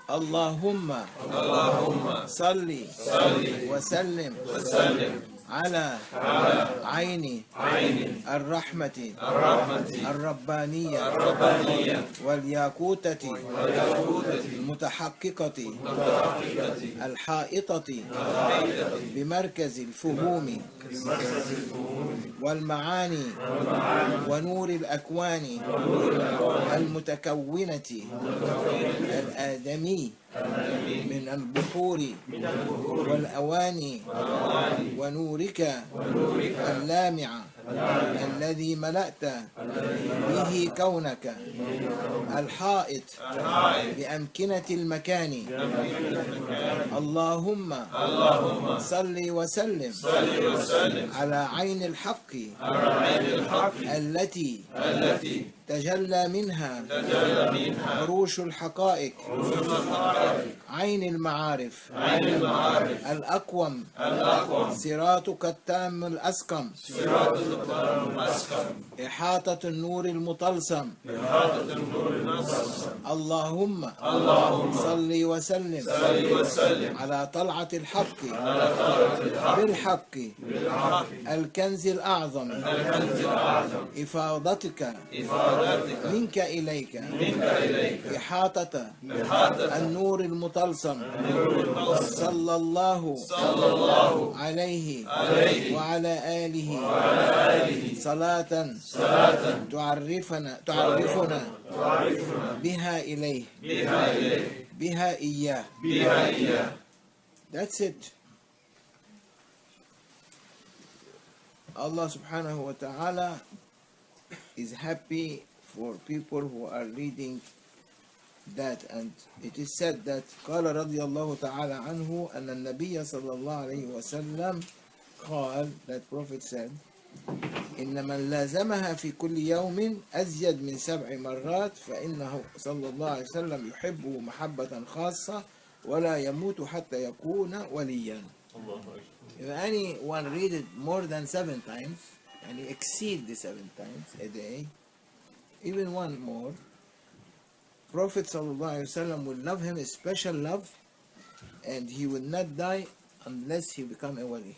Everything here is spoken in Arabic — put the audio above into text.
اللهم صل وسلم على عين الرحمة الربانية والياقوتة المتحققة الحائطة بمركز الفهوم والمعاني ونور الأكوان المتكونة الآدمي من البحور والأواني ونورك اللامع الذي ملأت به كونك الحائط بأمكنة المكان. اللهم صل وسلم على عين الحق التي تجلى منها عروش الحقائق، عين المعارف الأقوم، صراطك التام الأسقم، إحاطة النور المطلسم. اللهم صل وسلم على طلعة الحق بالحق الكنز الأعظم، إفاضتك منك إليك، إحاطة النور المطلسم. صلى الله عليه وعلى آله صلاة تعرفنا بها إليه بها إياه. That's it. Allah subhanahu wa ta'ala is happy for people who are reading that, and it is said that قال رضي الله تعالى عنه أن النبي صلى الله عليه وسلم قال, that Prophet said, إن من لازمها في كل يوم أزيد من 7 مرات فإنه صلى الله عليه وسلم يحبه محبة خاصة ولا يموت حتى يكون وليا. If anyone read it more than 7 times and he exceed the 7 times a day, even one more, Prophet ﷺ will love him a special love, and he will not die unless he become a wali.